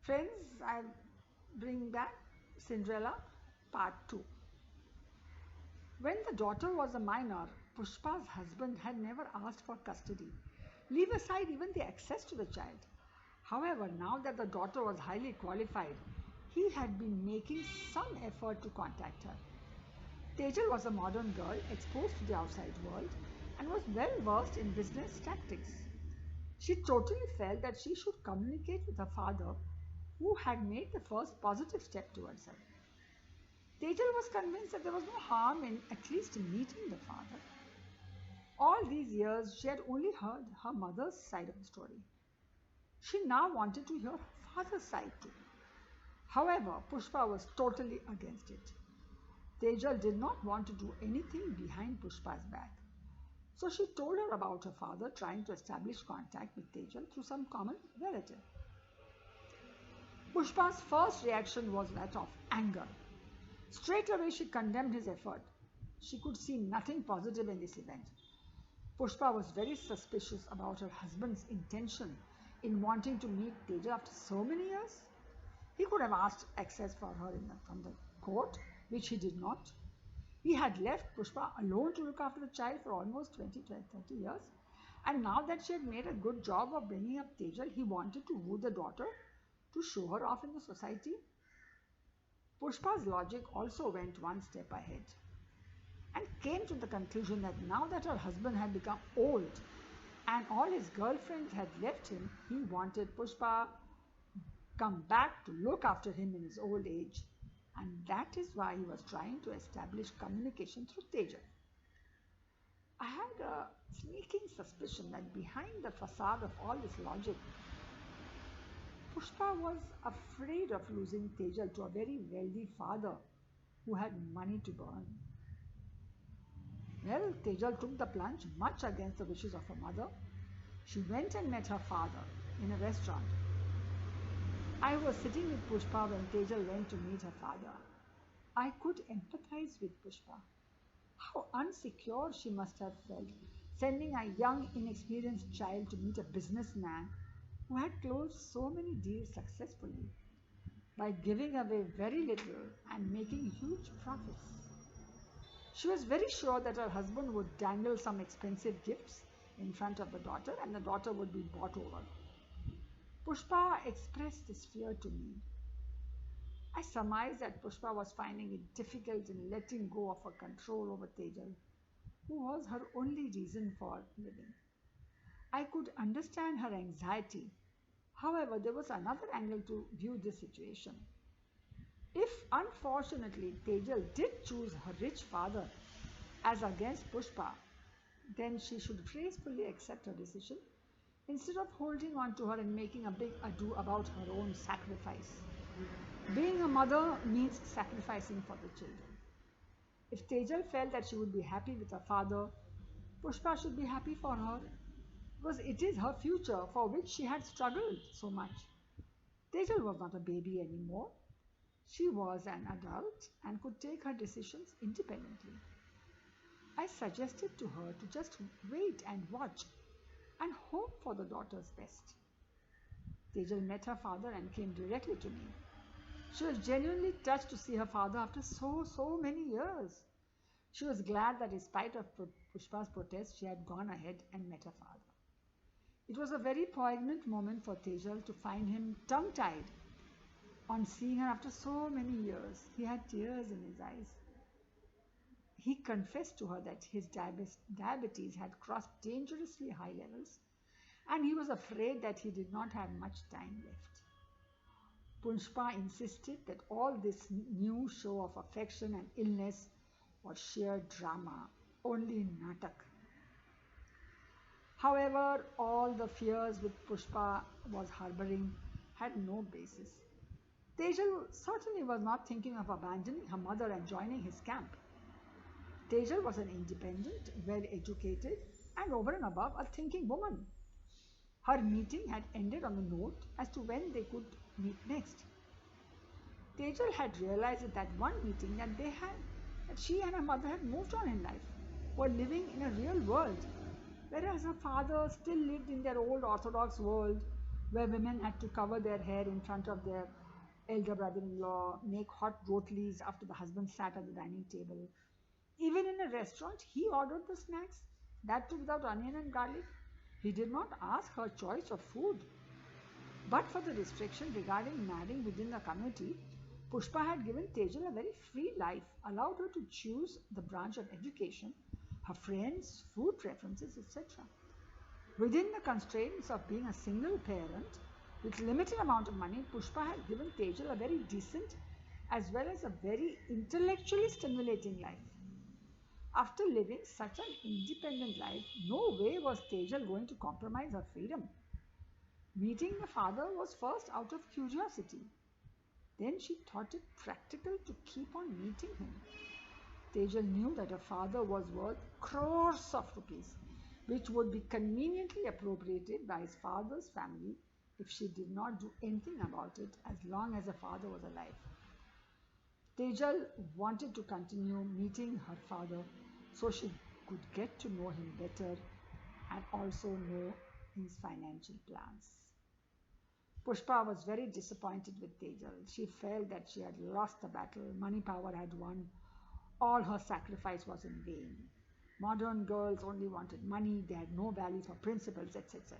Friends, I bring back Cinderella Part 2. When the daughter was a minor, Pushpa's husband had never asked for custody. Leave aside even the access to the child. However, now that the daughter was highly qualified, he had been making some effort to contact her. Tejal was a modern girl exposed to the outside world and was well versed in business tactics. She totally felt that she should communicate with her father, who had made the first positive step towards her. Tejal was convinced that there was no harm in at least meeting the father. All these years, she had only heard her mother's side of the story. She now wanted to hear her father's side too. However, Pushpa was totally against it. Tejal did not want to do anything behind Pushpa's back. So she told her about her father trying to establish contact with Tejal through some common relative. Pushpa's first reaction was that of anger. Straight away she condemned his effort. She could see nothing positive in this event. Pushpa was very suspicious about her husband's intention in wanting to meet Tejal after so many years. He could have asked access for her from the court, which he did not. He had left Pushpa alone to look after the child for almost 20 to 30 years. And now that she had made a good job of bringing up Tejal, he wanted to woo the daughter to show her off in the society. Pushpa's logic also went one step ahead and came to the conclusion that now that her husband had become old and all his girlfriends had left him, he wanted Pushpa come back to look after him in his old age. And that is why he was trying to establish communication through Tejal. I had a sneaking suspicion that behind the facade of all this logic, Pushpa was afraid of losing Tejal to a very wealthy father who had money to burn. Well, Tejal took the plunge much against the wishes of her mother. She went and met her father in a restaurant. I was sitting with Pushpa when Tejal went to meet her father. I could empathize with Pushpa. How insecure she must have felt sending a young, inexperienced child to meet a businessman who had closed so many deals successfully by giving away very little and making huge profits. She was very sure that her husband would dangle some expensive gifts in front of the daughter and the daughter would be bought over. Pushpa expressed this fear to me. I surmised that Pushpa was finding it difficult in letting go of her control over Tejal, who was her only reason for living. I could understand her anxiety. However, there was another angle to view this situation. If unfortunately Tejal did choose her rich father as against Pushpa, then she should gracefully accept her decision instead of holding on to her and making a big ado about her own sacrifice. Being a mother means sacrificing for the children. If Tejal felt that she would be happy with her father, Pushpa should be happy for her because it is her future for which she had struggled so much. Tejal was not a baby anymore. She was an adult and could take her decisions independently. I suggested to her to just wait and watch and hope for the daughter's best. Tejal met her father and came directly to me. She was genuinely touched to see her father after so many years. She was glad that in spite of Pushpa's protest, she had gone ahead and met her father. It was a very poignant moment for Tejal to find him tongue-tied on seeing her after so many years. He had tears in his eyes. He confessed to her that his diabetes had crossed dangerously high levels and he was afraid that he did not have much time left. Pushpa insisted that all this new show of affection and illness was sheer drama, only natak. However, all the fears which Pushpa was harboring had no basis. Tejal certainly was not thinking of abandoning her mother and joining his camp. Tejal was an independent, well-educated, and over and above a thinking woman. Her meeting had ended on the note as to when they could meet next. Tejal had realized at that one meeting that she and her mother had moved on in life, were living in a real world, whereas her father still lived in their old orthodox world where women had to cover their hair in front of their elder brother-in-law, make hot rotis after the husband sat at the dining table. Even in a restaurant, he ordered the snacks, that too without onion and garlic. He did not ask her choice of food. But for the restriction regarding marrying within the community, Pushpa had given Tejal a very free life, allowed her to choose the branch of education, her friends, food preferences, etc. Within the constraints of being a single parent with limited amount of money, Pushpa had given Tejal a very decent as well as a very intellectually stimulating life. After living such an independent life, no way was Tejal going to compromise her freedom. Meeting the father was first out of curiosity. Then she thought it practical to keep on meeting him. Tejal knew that her father was worth crores of rupees, which would be conveniently appropriated by his father's family if she did not do anything about it as long as her father was alive. Tejal wanted to continue meeting her father so she could get to know him better and also know his financial plans. Pushpa was very disappointed with Tejal. She felt that she had lost the battle, money power had won, all her sacrifice was in vain. Modern girls only wanted money, they had no value for principles, etc.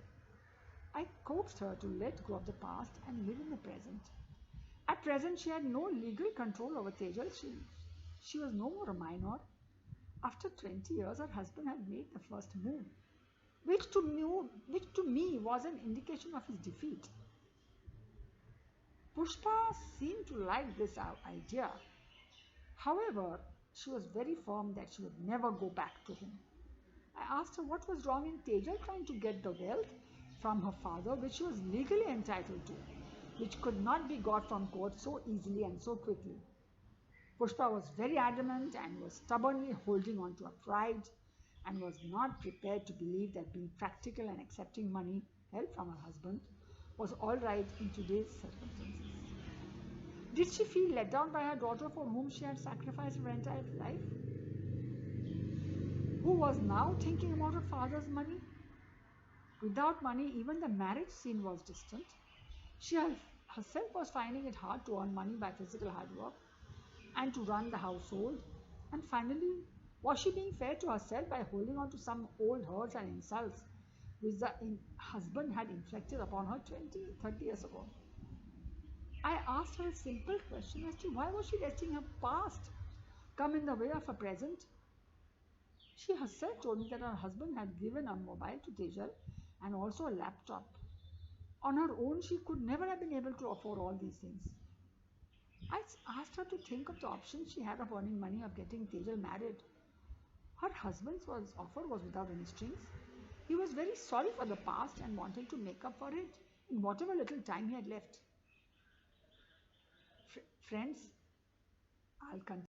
I coaxed her to let go of the past and live in the present. At present, she had no legal control over Tejal. She was no more a minor. After 20 years, her husband had made the first move, which to me was an indication of his defeat. Pushpa seemed to like this idea. However, she was very firm that she would never go back to him. I asked her what was wrong in Tejal trying to get the wealth from her father, which she was legally entitled to, which could not be got from court so easily and so quickly. Pushpa was very adamant and was stubbornly holding on to her pride and was not prepared to believe that being practical and accepting money help from her husband was all right in today's circumstances. Did she feel let down by her daughter for whom she had sacrificed her entire life? Who was now thinking about her father's money? Without money, even the marriage scene was distant. She herself was finding it hard to earn money by physical hard work and to run the household. And finally, was she being fair to herself by holding on to some old hurts and insults which the husband had inflicted upon her 20, 30 years ago? I asked her a simple question as to why was she letting her past come in the way of her present. She herself told me that her husband had given a mobile to Tejal and also a laptop. On her own, she could never have been able to afford all these things. I asked her to think of the options she had of earning money, of getting Tejal married. Her husband's offer was without any strings. He was very sorry for the past and wanted to make up for it in whatever little time he had left. Friends, I'll continue.